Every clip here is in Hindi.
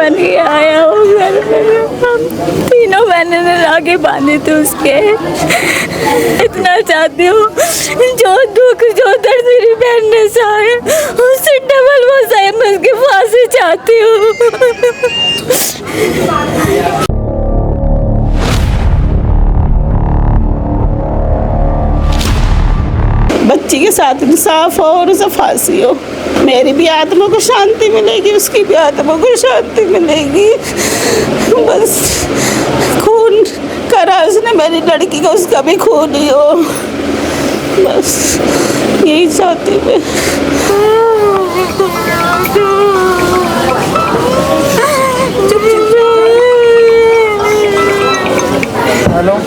बन के आया वो घर में। हम तीनों बहनों ने राखी बांधी थी उसके। इतना चाहती हूँ जो दुख जो दर्द मेरी बहन ने सहे उससे डबल वो सहे, मैं उसकी फांसी चाहती हूँ। बच्ची के साथ इंसाफ हो और उसे फांसी हो। मेरी भी आत्मा को शांति मिलेगी, उसकी भी आत्मा को शांति मिलेगी। बस खून करा उसने मेरी लड़की का, उसका भी खून ही हो। बस यही चाहती मैं। हेलो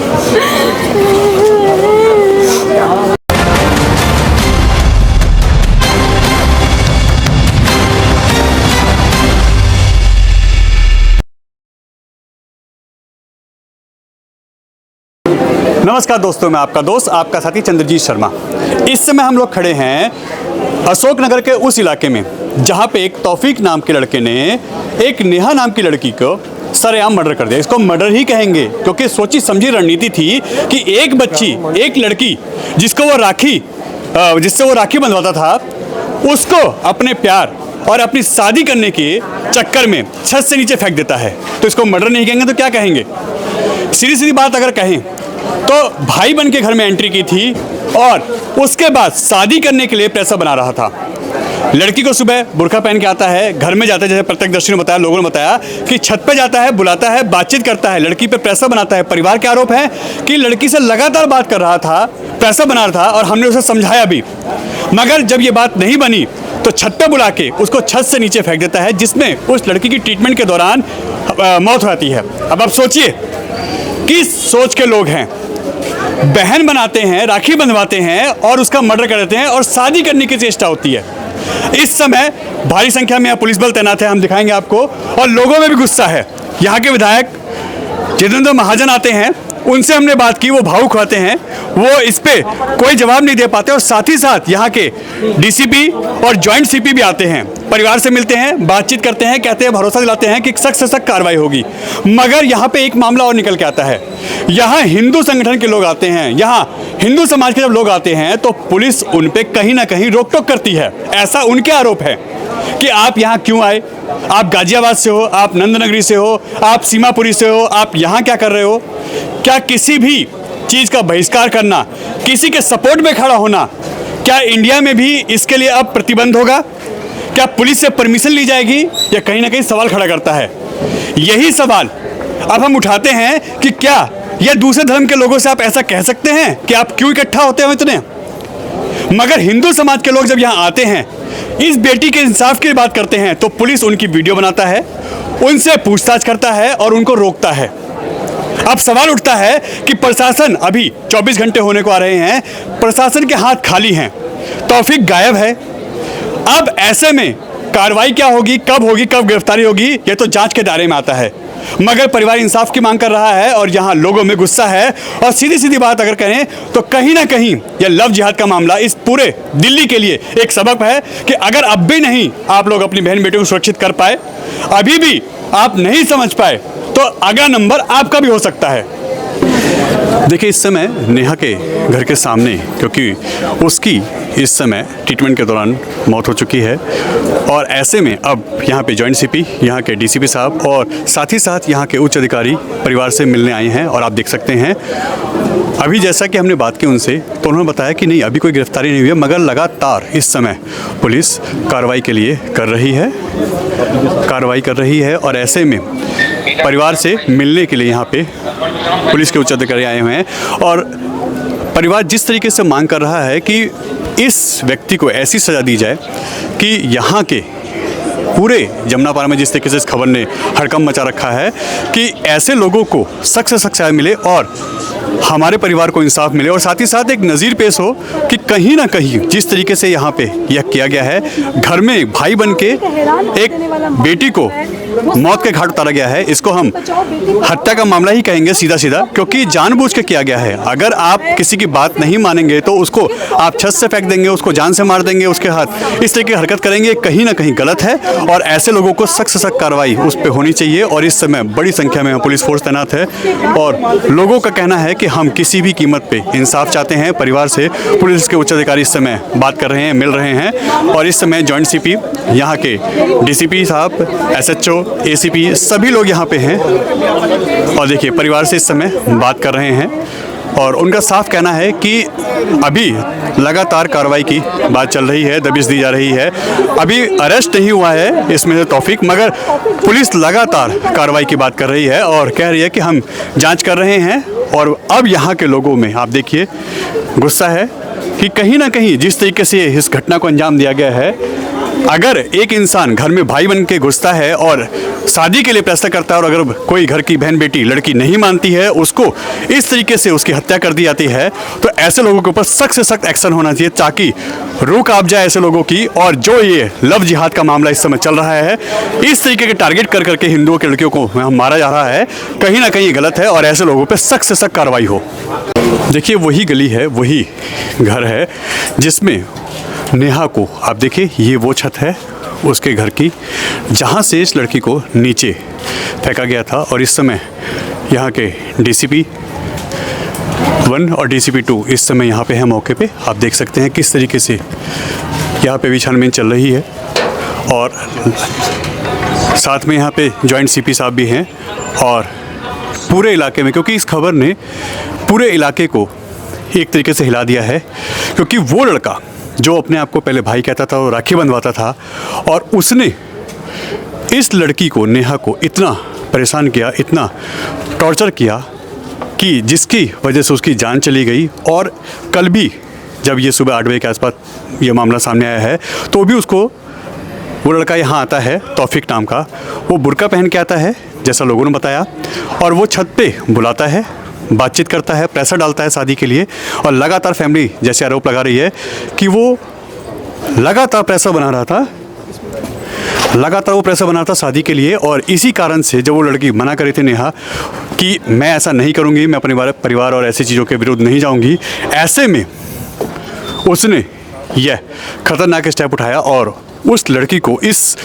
नमस्कार दोस्तों, मैं आपका दोस्त आपका साथी चंद्रजीत शर्मा। इस समय हम लोग खड़े हैं अशोक नगर के उस इलाके में जहां पे एक तौफीक नाम के लड़के ने एक नेहा नाम की लड़की को सरेआम मर्डर कर दिया। इसको मर्डर ही कहेंगे क्योंकि सोची समझी रणनीति थी कि एक बच्ची, एक लड़की जिससे वो राखी बंधवाता था, उसको अपने प्यार और अपनी शादी करने के चक्कर में छत से नीचे फेंक देता है। तो इसको मर्डर नहीं कहेंगे तो क्या कहेंगे? सीधी सीधी बात अगर कहें तो भाई बन के घर में एंट्री की थी और उसके बाद शादी करने के लिए प्रेशर बना रहा था। लड़की को सुबह बुर्का पहन के आता है, घर में जाता है, जैसे प्रत्यक्षदर्शी ने बताया, लोगों ने बताया कि छत पे जाता है, बुलाता है, बातचीत करता है, लड़की पे प्रेशर बनाता है। परिवार के आरोप है कि लड़की से लगातार बात कर रहा था, प्रेशर बना रहा था और हमने उसे समझाया भी, मगर जब ये बात नहीं बनी तो छत पे बुला के उसको छत से नीचे फेंक देता है, जिसमें उस लड़की की ट्रीटमेंट के दौरान मौत हो जाती है। अब आप सोचिए किस सोच के लोग हैं, बहन बनाते हैं, राखी बंधवाते हैं और उसका मर्डर कर देते हैं और शादी करने की चेष्टा होती है। इस समय भारी संख्या में पुलिस बल तैनात है, हम दिखाएंगे आपको, और लोगों में भी गुस्सा है। यहाँ के विधायक जितेंद्र महाजन आते हैं, उनसे हमने बात की, वो भावुक होते हैं, वो इस पे कोई जवाब नहीं दे पाते। और साथ ही साथ यहाँ के डीसीपी और जॉइंट सीपी भी आते हैं, परिवार से मिलते हैं, बातचीत करते हैं, कहते हैं, भरोसा दिलाते हैं कि सख्त से सख्त कार्रवाई होगी। मगर यहाँ पे एक मामला और निकल के आता है। यहाँ हिंदू संगठन के लोग आते हैं, यहाँ हिंदू समाज के जब लोग आते हैं तो पुलिस उन पे कहीं ना कहीं रोक टोक करती है। ऐसा उनके आरोप है कि आप यहाँ क्यों आए, आप गाजियाबाद से हो, आप नंदनगरी से हो, आप सीमापुरी से हो, आप यहाँ क्या कर रहे हो? क्या किसी भी चीज़ का बहिष्कार करना, किसी के सपोर्ट में खड़ा होना, क्या इंडिया में भी इसके लिए अब प्रतिबंध होगा? क्या पुलिस से परमिशन ली जाएगी? या कहीं ना कहीं सवाल खड़ा करता है। यही सवाल अब हम उठाते हैं कि क्या यह दूसरे धर्म के लोगों से आप ऐसा कह सकते हैं कि आप क्यों इकट्ठा होते हो इतने? मगर हिंदू समाज के लोग जब यहाँ आते हैं, इस बेटी के इंसाफ की बात करते हैं, तो पुलिस उनकी वीडियो बनाता है, उनसे पूछताछ करता है और उनको रोकता है। अब सवाल उठता है कि प्रशासन, अभी 24 घंटे होने को आ रहे हैं, प्रशासन के हाथ खाली हैं, तौफीक गायब है। अब ऐसे में कार्रवाई क्या होगी, कब गिरफ्तारी होगी, यह तो जांच के दायरे में आता है। मगर परिवार इंसाफ की मांग कर रहा है और यहाँ लोगों में गुस्सा है। और सीधी सीधी बात अगर करें तो कहीं ना कहीं यह लव जिहाद का मामला इस पूरे दिल्ली के लिए एक सबक है कि अगर अब भी नहीं आप लोग अपनी बहन बेटी को सुरक्षित कर पाए, अभी भी आप नहीं समझ पाए, तो अगला नंबर आपका भी हो सकता है। देखिए, इस समय नेहा के घर के सामने, क्योंकि उसकी इस समय ट्रीटमेंट के दौरान मौत हो चुकी है, और ऐसे में अब यहाँ पे जॉइंट सीपी, यहाँ के डीसीपी साहब और साथ ही साथ यहाँ के उच्च अधिकारी परिवार से मिलने आए हैं। और आप देख सकते हैं अभी जैसा कि हमने बात की उनसे, तो उन्होंने बताया कि नहीं, अभी कोई गिरफ्तारी नहीं हुई है, मगर लगातार इस समय पुलिस कार्रवाई के लिए कर रही है। और ऐसे में परिवार से मिलने के लिए यहाँ पे पुलिस के उच्च अधिकारी आए हुए हैं और परिवार जिस तरीके से मांग कर रहा है कि इस व्यक्ति को ऐसी सज़ा दी जाए कि यहाँ के पूरे जमुनापारा में जिस तरीके से इस खबर ने हड़कंप मचा रखा है कि ऐसे लोगों को सख्त से सख्त सज़ा मिले और हमारे परिवार को इंसाफ मिले। और साथ ही साथ एक नज़ीर पेश हो कि कहीं ना कहीं जिस तरीके से यहाँ पे यह किया गया है, घर में भाई बन के एक बेटी को मौत के घाट उतारा गया है, इसको हम हत्या का मामला ही कहेंगे सीधा सीधा, क्योंकि जानबूझ के किया गया है। अगर आप किसी की बात नहीं मानेंगे तो उसको आप छत से फेंक देंगे, उसको जान से मार देंगे, उसके हाथ इस तरह की हरकत करेंगे, कहीं ना कहीं गलत है और ऐसे लोगों को सख्त से सख्त कार्रवाई उस पर होनी चाहिए। और इस समय बड़ी संख्या में पुलिस फोर्स तैनात है और लोगों का कहना है कि हम किसी भी कीमत पे इंसाफ चाहते हैं। परिवार से पुलिस के उच्च अधिकारी इस समय बात कर रहे हैं, मिल रहे हैं और इस समय जॉइंट सीपी, यहाँ के डीसीपी साहब, एसएचओ, एसीपी सभी लोग यहाँ पे हैं और देखिए परिवार से इस समय बात कर रहे हैं और उनका साफ कहना है कि अभी लगातार कार्रवाई की बात चल रही है, दबिश दी जा रही है। अभी अरेस्ट नहीं हुआ है इसमें से तौफीक, मगर पुलिस लगातार कार्रवाई की बात कर रही है और कह रही है कि हम जांच कर रहे हैं। और अब यहाँ के लोगों में आप देखिए गुस्सा है कि कहीं ना कहीं जिस तरीके से इस घटना को अंजाम दिया गया है, अगर एक इंसान घर में भाई बन के घुसता है और शादी के लिए फैसला करता है और अगर कोई घर की बहन बेटी लड़की नहीं मानती है, उसको इस तरीके से उसकी हत्या कर दी जाती है, तो ऐसे लोगों के ऊपर सख्त से सख्त एक्शन होना चाहिए ताकि रोक आप जाए ऐसे लोगों की। और जो ये लव जिहाद का मामला इस समय चल रहा है, इस तरीके के टारगेट कर करके हिंदुओं की लड़कियों को मारा जा रहा है, कहीं ना कहीं ये गलत है और ऐसे लोगों पर सख्त से सख्त कार्रवाई हो। देखिए वही गली है, वही घर है जिसमें नेहा को, आप देखिए ये वो छत है उसके घर की जहाँ से इस लड़की को नीचे फेंका गया था। और इस समय यहाँ के डीसीपी 1 और डीसीपी 2 इस समय यहाँ पे हैं मौके पे। आप देख सकते हैं किस तरीके से यहाँ पे भी छानबीन चल रही है और साथ में यहाँ पे जॉइंट सीपी साहब भी हैं और पूरे इलाके में, क्योंकि इस खबर ने पूरे इलाके को एक तरीके से हिला दिया है, क्योंकि वो लड़का जो अपने आप को पहले भाई कहता था और राखी बंधवाता था और उसने इस लड़की को, नेहा को इतना परेशान किया, इतना टॉर्चर किया कि जिसकी वजह से उसकी जान चली गई। और कल भी जब ये सुबह 8 बजे के आसपास ये मामला सामने आया है तो भी उसको वो लड़का यहाँ आता है, तौफीक नाम का, वो बुर्का पहन के आता है जैसा लोगों ने बताया और वो छत पे बुलाता है, बातचीत करता है, प्रेशर डालता है शादी के लिए। और लगातार फैमिली जैसे आरोप लगा रही है कि वो लगातार प्रेशर बना रहा था, लगातार वो प्रेशर बना था शादी के लिए। और इसी कारण से जब वो लड़की मना करी थी नेहा कि मैं ऐसा नहीं करूँगी, मैं अपने परिवार और ऐसी चीज़ों के विरुद्ध नहीं जाऊँगी, ऐसे में उसने यह खतरनाक स्टेप उठाया और उस लड़की को इस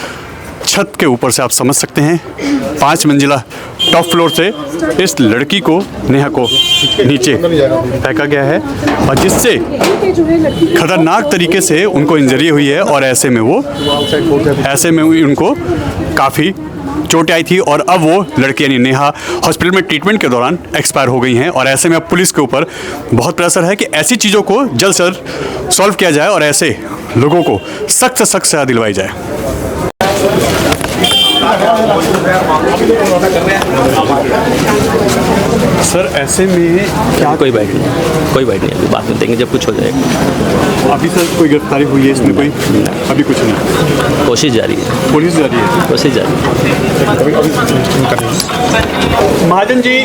छत के ऊपर से, आप समझ सकते हैं 5 मंजिला टॉप फ्लोर से इस लड़की को, नेहा को नीचे फेंका गया है और जिससे खतरनाक तरीके से उनको इंजरी हुई है। और ऐसे में उनको काफ़ी चोट आई थी और अब वो लड़की यानी नेहा हॉस्पिटल में ट्रीटमेंट के दौरान एक्सपायर हो गई हैं। और ऐसे में अब पुलिस के ऊपर बहुत प्रेशर है कि ऐसी चीज़ों को जल्द से जल्द सॉल्व किया जाए और ऐसे लोगों को सख्त से सख्त सजा दिलवाई जाए। सर ऐसे में क्या, कोई बात नहीं, अभी बात में देंगे जब कुछ हो जाएगा। अभी सर कोई गिरफ्तारी हुई है इसमें? कोई अभी कुछ नहीं, कोशिश जारी है, पुलिस जारी है, कोशिश जारी है। महाजन जी,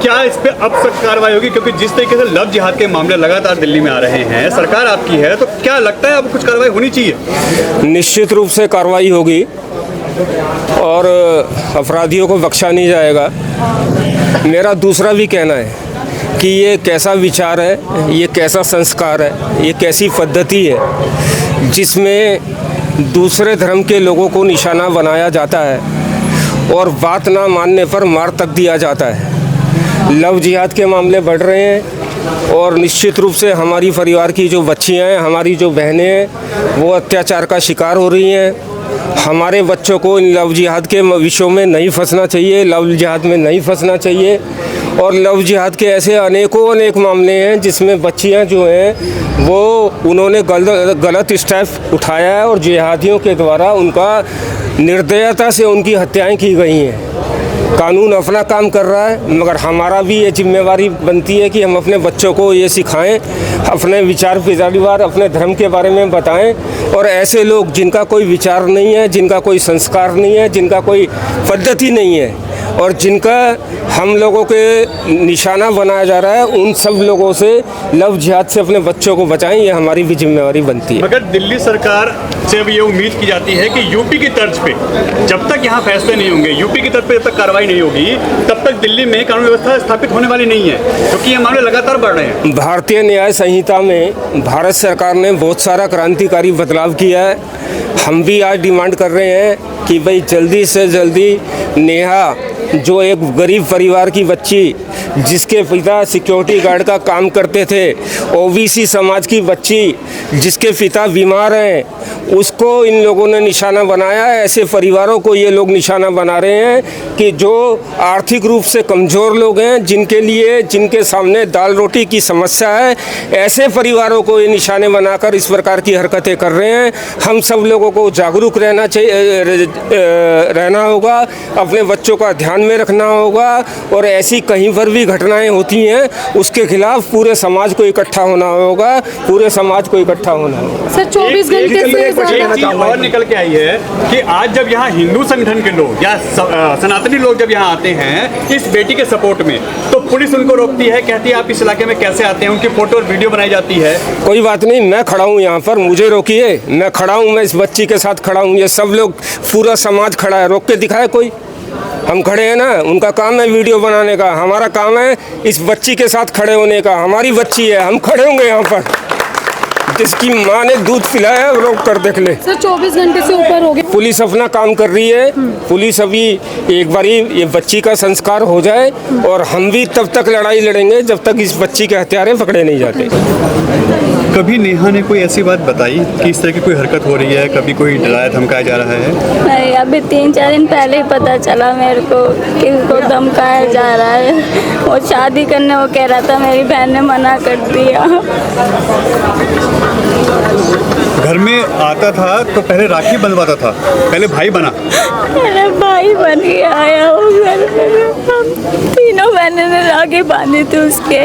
क्या इस पे अब सख्त कार्रवाई होगी? क्योंकि जिस तरीके से लव जिहाद के मामले लगातार दिल्ली में आ रहे हैं, सरकार आपकी है, तो क्या लगता है अब कुछ कार्रवाई होनी चाहिए? निश्चित रूप से कार्रवाई होगी और अपराधियों को बख्शा नहीं जाएगा। मेरा दूसरा भी कहना है कि ये कैसा विचार है, ये कैसा संस्कार है, ये कैसी पद्धति है जिसमें दूसरे धर्म के लोगों को निशाना बनाया जाता है और बात ना मानने पर मार तक दिया जाता है। लव जिहाद के मामले बढ़ रहे हैं और निश्चित रूप से हमारी परिवार की जो बच्चियां हैं, हमारी जो बहनें हैं, वो अत्याचार का शिकार हो रही हैं। हमारे बच्चों को इन लव जिहाद के विषयों में नहीं फंसना चाहिए, लव जिहाद में नहीं फंसना चाहिए। और लव जिहाद के ऐसे अनेक मामले हैं जिसमें बच्चियां जो हैं वो उन्होंने गलत स्टेप उठाया है और जिहादियों के द्वारा उनका निर्दयता से उनकी हत्याएं की गई हैं। कानून अपना काम कर रहा है, मगर हमारा भी ये जिम्मेवारी बनती है कि हम अपने बच्चों को ये सिखाएं, अपने विचार परिवार, अपने धर्म के बारे में बताएं। और ऐसे लोग जिनका कोई विचार नहीं है, जिनका कोई संस्कार नहीं है, जिनका कोई पद्धति नहीं है, और जिनका हम लोगों के निशाना बनाया जा रहा है, उन सब लोगों से लव जिहाद से अपने बच्चों को बचाएं, ये हमारी भी जिम्मेवारी बनती है। मगर दिल्ली सरकार से अब ये उम्मीद की जाती है कि यूपी की तर्ज पे जब तक यहाँ फैसले नहीं होंगे, यूपी की तर्ज पे जब तक कार्रवाई नहीं होगी, तब तक दिल्ली में कानून व्यवस्था स्थापित होने वाली नहीं है, क्योंकि ये मामले लगातार बढ़ रहे हैं। भारतीय न्याय संहिता में भारत सरकार ने बहुत सारा क्रांतिकारी बदलाव किया है। हम भी आज डिमांड कर रहे हैं कि भाई जल्दी से जल्दी नेहा, जो एक गरीब परिवार की बच्ची जिसके पिता सिक्योरिटी गार्ड का काम करते थे, ओबीसी समाज की बच्ची जिसके पिता बीमार हैं, उसको इन लोगों ने निशाना बनाया है। ऐसे परिवारों को ये लोग निशाना बना रहे हैं कि जो आर्थिक रूप से कमज़ोर लोग हैं, जिनके सामने दाल रोटी की समस्या है, ऐसे परिवारों को ये निशाने बनाकर इस प्रकार की हरकतें कर रहे हैं। हम सब लोगों को जागरूक रहना होगा, अपने बच्चों का ध्यान में रखना होगा, और ऐसी कहीं पर भी घटनाएं होती हैं उसके खिलाफ पूरे समाज को इकट्ठा होना होगा, पूरे समाज को इकट्ठा होना होगा। सर 24 घंटे से एक चीज और निकल के आई है कि आज जब यहाँ हिंदू संगठन के लोग या सनातनी लोग जब यहाँ आते हैं इस बेटी के सपोर्ट में, तो पुलिस उनको रोकती है, कहती है आप इस इलाके में कैसे आते हैं, उनकी फोटो और वीडियो बनाई जाती है। कोई बात नहीं, मैं खड़ा हूँ यहाँ पर, मुझे रोकिए, मैं खड़ा हूँ, मैं इस बच्ची के साथ खड़ा हूँ, ये सब लोग पूरा समाज खड़ा है, रोक के दिखाए कोई। हम खड़े हैं ना, उनका काम है वीडियो बनाने का, हमारा काम है इस बच्ची के साथ खड़े होने का। हमारी बच्ची है, हम खड़े होंगे यहाँ पर, जिसकी माँ ने दूध पिलाया रोक कर देख ले। सर 24 घंटे से ऊपर हो गए, पुलिस अपना काम कर रही है। पुलिस अभी एक बारी ये बच्ची का संस्कार हो जाए, और हम भी तब तक लड़ाई लड़ेंगे जब तक इस बच्ची के हत्यारे पकड़े नहीं जाते। कभी नेहा ने कोई ऐसी बात बताई कि इस तरह की कोई हरकत हो रही है, कभी कोई डराया धमकाया जा रहा है? नहीं, अभी 3-4 दिन पहले ही पता चला मेरे को कि उसको धमकाया जा रहा है। वो शादी करने वो कह रहा था, मेरी बहन ने मना कर दिया। घर में आता था तो पहले राखी बंधवाता था, पहले भाई बना, मेरा भाई बन के आया वो घर में। हम तीनों बहनें ने राखी बांधी थी उसके।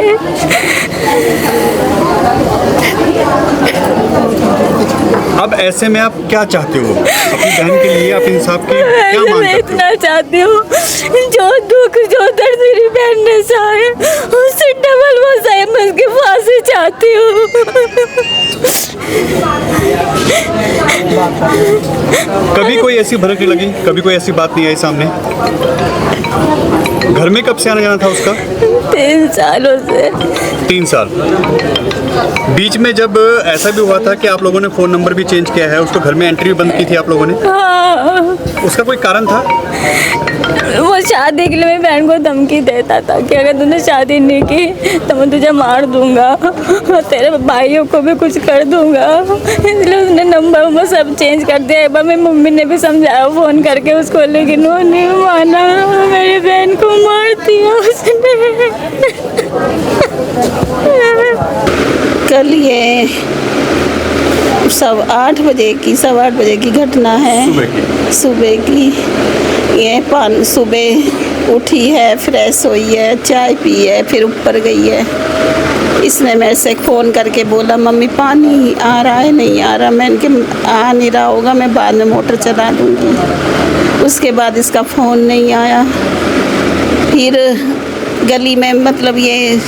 अब ऐसे में आप क्या चाहते हो अपनी बहन के लिए, आप इंसाफ की क्या मांग मैं करते इतना चाहती हूँ, जो दुख जो दर्द मेरी बहन ने सहे उससे डबल वो सहे, मैं उसकी फांसी चाहती हूँ। कभी कोई ऐसी भनक नहीं लगी, कभी कोई ऐसी बात नहीं आई सामने? घर में कब से आना जाना था उसका? 3 सालों से। 3 साल। बीच में जब ऐसा भी हुआ था कि आप लोगों ने फ़ोन नंबर भी चेंज किया है, उसको घर में एंट्री भी बंद की थी आप लोगों ने, हाँ, उसका कोई कारण था? वो शादी के लिए मेरी बहन को धमकी देता था कि अगर तूने शादी नहीं की तो मैं तुझे मार दूंगा, तेरे भाइयों को भी कुछ कर दूंगा। इसलिए उसने नंबर वो सब चेंज कर दिया। एक बार मेरी मम्मी ने भी समझाया फ़ोन करके उसको, लेकिन वो नहीं माना, मेरी बहन को मार दिया उसने। कल ये 8:15 बजे की घटना है, सुबह की। ये सुबह उठी है, फ्रेश हुई है, चाय पी है, फिर ऊपर गई है। इसने मेरे से फ़ोन करके बोला, मम्मी पानी आ रहा है? नहीं आ रहा। मैंने कहा आ नहीं रहा होगा, मैं बाद में मोटर चला दूँगी। उसके बाद इसका फ़ोन नहीं आया। फिर गली में मतलब ये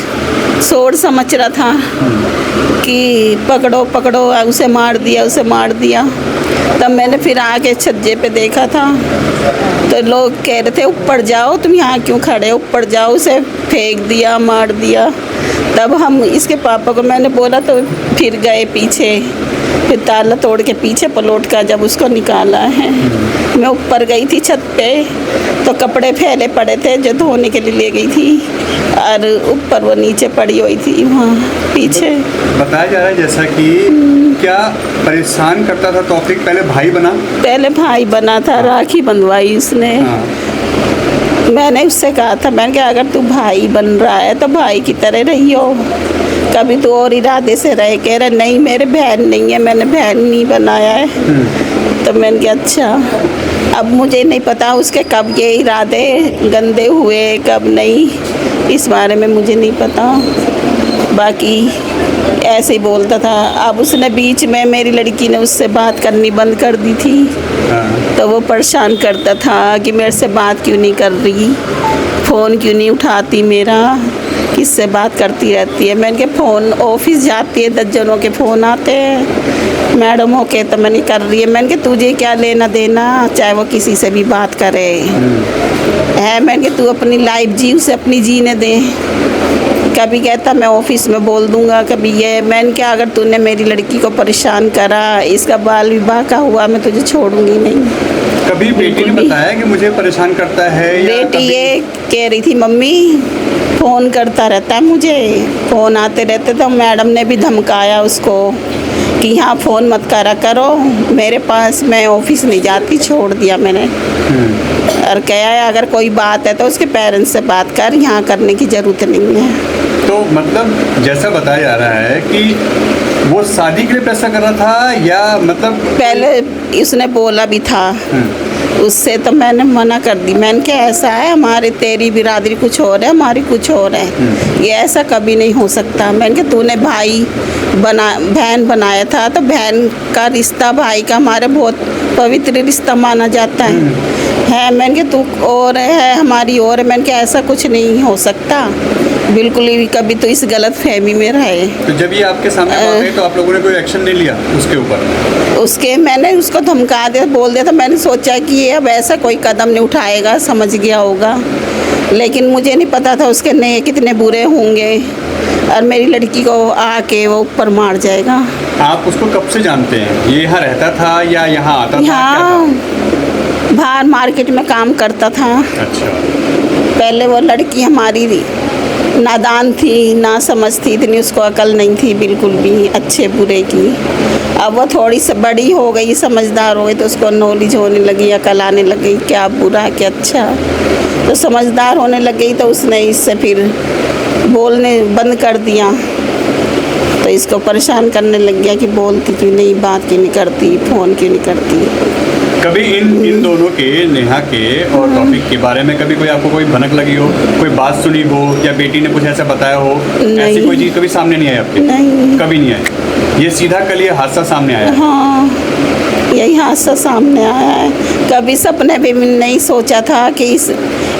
शोर समझ रहा था कि पकड़ो पकड़ो, उसे मार दिया, उसे मार दिया। तब मैंने फिर आके छज्जे पे देखा था तो लोग कह रहे थे ऊपर जाओ, तुम यहाँ क्यों खड़े, ऊपर जाओ। उसे फेंक दिया, मार दिया। तब हम इसके पापा को मैंने बोला तो फिर गए पीछे, फिर ताला तोड़ के पीछे पलट का जब उसको निकाला है। मैं ऊपर गई थी छत पे तो कपड़े फैले पड़े थे जो धोने के लिए ले गई थी, और ऊपर वो नीचे पड़ी हुई थी वहाँ पीछे। बताया जा रहा है जैसा कि क्या परेशान करता था तौफीक, पहले भाई बना? पहले भाई बना था, राखी बंधवाई उसने। मैंने उससे कहा था, मैंने कहा अगर तू भाई बन रहा है तो भाई की तरह रही हो, कभी तो और इरादे से रहे। कह रहे नहीं मेरे बहन नहीं है, मैंने बहन नहीं बनाया है। तो मैंने कहा अच्छा। अब मुझे नहीं पता उसके कब ये इरादे गंदे हुए, कब नहीं, इस बारे में मुझे नहीं पता। बाकी ऐसे ही बोलता था। अब उसने बीच में मेरी लड़की ने उससे बात करनी बंद कर दी थी। तो वो परेशान करता था कि मेरे से बात क्यों नहीं कर रही, फ़ोन क्यों नहीं उठाती मेरा, किससे बात करती रहती है। मैंने कहा फ़ोन ऑफिस जाती है, 10 जनों के फ़ोन आते हैं मैडमों के, तो मैंने कर रही है। मैंने कहा तुझे क्या लेना देना, चाहे वो किसी से भी बात करे है। मैंने कहा तू अपनी लाइफ जी, उसे अपनी जीने दे। कभी कहता मैं ऑफिस में बोल दूंगा, कभी ये। मैंने कहा अगर तूने मेरी लड़की को परेशान करा, इसका बाल विवाह का हुआ, मैं तुझे छोड़ूंगी नहीं। कभी बेटी ने बताया कि मुझे परेशाान करता है? या बेटी कभी... ये कह रही थी मम्मी फ़ोन करता रहता है मुझे, फ़ोन आते रहते। तो मैडम ने भी धमकाया उसको कि यहाँ फ़ोन मत करा करो मेरे पास, मैं ऑफिस नहीं जाती, छोड़ दिया मैंने। और क्या है अगर कोई बात है तो उसके पेरेंट्स से बात कर, यहाँ करने की ज़रूरत नहीं है। तो मतलब जैसा बताया जा रहा है कि वो शादी के लिए पैसा कर रहा था, या मतलब पहले उसने बोला भी था उससे, तो मैंने मना कर दी। मैंने कहा ऐसा है, हमारे तेरी बिरादरी कुछ और है, हमारी कुछ और है, ये ऐसा कभी नहीं हो सकता। मैंने कहा तूने भाई बहन बनाया था, तो बहन का रिश्ता भाई का हमारे बहुत पवित्र रिश्ता माना जाता है। मैंने कहा तू और है, हमारी और है। मैंने कहा ऐसा कुछ नहीं हो सकता, बिल्कुल ही कभी तो इस गलत फहमी में रहे। तो जब ये आपके सामने बात आई तो आप लोगों ने कोई एक्शन नहीं लिया उसके ऊपर? मैंने उसको धमका दिया, बोल दिया था। मैंने सोचा कि ये अब ऐसा कोई कदम नहीं उठाएगा, समझ गया होगा, लेकिन मुझे नहीं पता था उसके नए कितने बुरे होंगे और मेरी लड़की को आके वो ऊपर मार जाएगा। आप उसको कब से जानते हैं? ये यहाँ रहता था या यहाँ आता था? यहाँ बाहर मार्केट में काम करता था। अच्छा। पहले वो लड़की हमारी नादान थी, ना समझ थी, इतनी उसको अकल नहीं थी बिल्कुल भी अच्छे बुरे की। अब वो थोड़ी सी बड़ी हो गई, समझदार हो गई, तो उसको नॉलेज होने लगी, अकल आने लगी, क्या बुरा क्या अच्छा। तो समझदार होने लग गई, तो उसने इससे फिर बोलने बंद कर दिया। तो इसको परेशान करने लग गया कि बोलती क्यों नहीं, बात क्यों नहीं करती, फ़ोन क्यों नहीं करती। कभी इन दोनों के, नेहा के और तौफीक के बारे में कभी कोई आपको कोई भनक लगी हो, कोई बात सुनी हो, या बेटी ने कुछ ऐसा बताया हो? ऐसी कोई चीज़ कभी सामने नहीं आई आपके? नहीं, कभी नहीं आई। ये सीधा कल ये हादसा सामने आया? हाँ, यही हादसा सामने आया है। कभी सपने भी नहीं सोचा था कि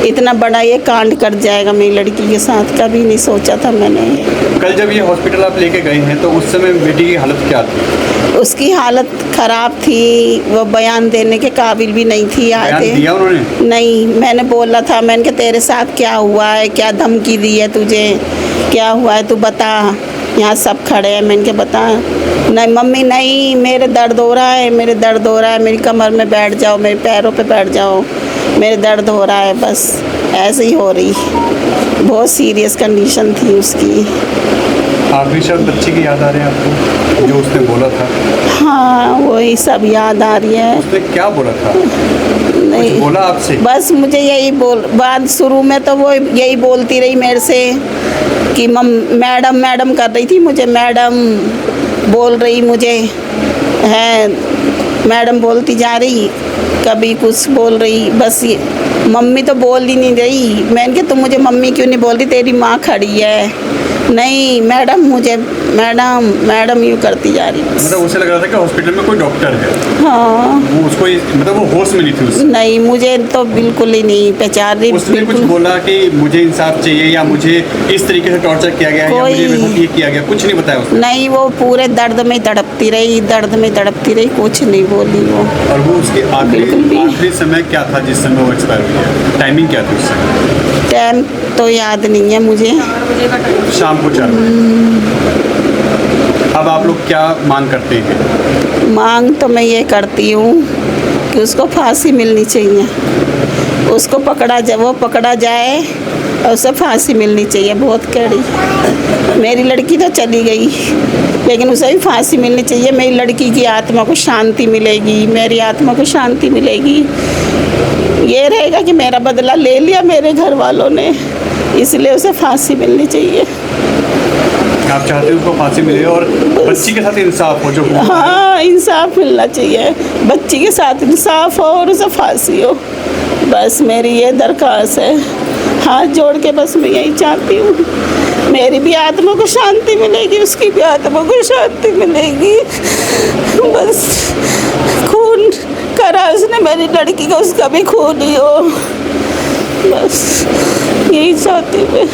इतना बड़ा ये कांड कर जाएगा मेरी लड़की के साथ, कभी नहीं सोचा था मैंने। कल जब ये हॉस्पिटल आप लेके गए हैं तो उस समय बेटी की हालत क्या थी? उसकी हालत ख़राब थी, वो बयान देने के काबिल भी नहीं थी। बयान दिया उन्होंने? नहीं, मैंने बोला था, मैंने कहा तेरे साथ क्या हुआ है, क्या धमकी दी है तुझे, क्या हुआ है तू बता, यहाँ सब खड़े हैं। मैंने कहा बता। नहीं मम्मी नहीं, मेरे दर्द हो रहा है, मेरे दर्द हो रहा है, मेरी कमर में बैठ जाओ, मेरे पैरों पे बैठ जाओ, मेरे दर्द हो रहा है, बस ऐसे ही हो रही। बहुत सीरियस कंडीशन थी उसकी। आखिरी शब्द बच्चे की याद आ रहे हैं आपको जो उसने बोला था? हाँ, वही सब याद आ रही है। उसने क्या बोला था? नहीं कुछ बोला आपसे? बस मुझे यही बात शुरू में तो वो यही बोलती रही मेरे से कि मैडम मैडम कर रही थी मुझे, मैडम बोल रही मुझे है, मैडम बोलती जा रही, कभी कुछ बोल रही, बस ये मम्मी तो बोल ही नहीं रही। मैंने कहा तुम मुझे मम्मी क्यों नहीं बोल रही, तेरी माँ खड़ी है। नहीं मैडम, मुझे मैडम मैडम यूँ करती जा रही। मतलब उसे लग रहा था कि हॉस्पिटल में कोई डॉक्टर है। हाँ, वो उसको मतलब वो होश में नहीं थी उससे? नहीं, मुझे तो बिल्कुल ही नहीं पहचान रही। उसने कुछ बोला कि मुझे इंसाफ चाहिए या मुझे इस तरीके से टॉर्चर किया गया या मुझे मेरे ये किया गया, कुछ नहीं बताया उसने? नहीं, वो पूरे दर्द में तड़पती रही, दर्द में तड़पती रही, कुछ नहीं बोली वो। और वो उसके आखिरी समय क्या था जिस समय वो एक्सपायर हुई है? टाइमिंग क्या थी उस समय? टाइम तो याद नहीं है मुझे। शाम को 4 बजे। अब आप लोग क्या मांग करते हैं? मांग तो मैं ये करती हूँ कि उसको फांसी मिलनी चाहिए, उसको वो पकड़ा जाए और उसे फांसी मिलनी चाहिए, बहुत कड़ी। मेरी लड़की तो चली गई, लेकिन उसे भी फांसी मिलनी चाहिए। मेरी लड़की की आत्मा को शांति मिलेगी, मेरी आत्मा को शांति मिलेगी। ये रहेगा कि मेरा बदला ले लिया मेरे घर वालों ने, इसलिए उसे फांसी मिलनी चाहिए। आप चाहते हो उसको फांसी मिले और बच्ची के साथ इंसाफ हो जो? हाँ, इंसाफ मिलना चाहिए, बच्ची के साथ इंसाफ हो और उसे फांसी हो, बस मेरी ये दरख्वास्त है। हाथ जोड़ के बस मैं यही चाहती हूँ, मेरी भी आत्मा को शांति मिलेगी, उसकी भी आत्मा को शांति मिलेगी। बस खून करा उसने मेरी लड़की का उसका भी खून ही हो, बस यही चाहती मैं।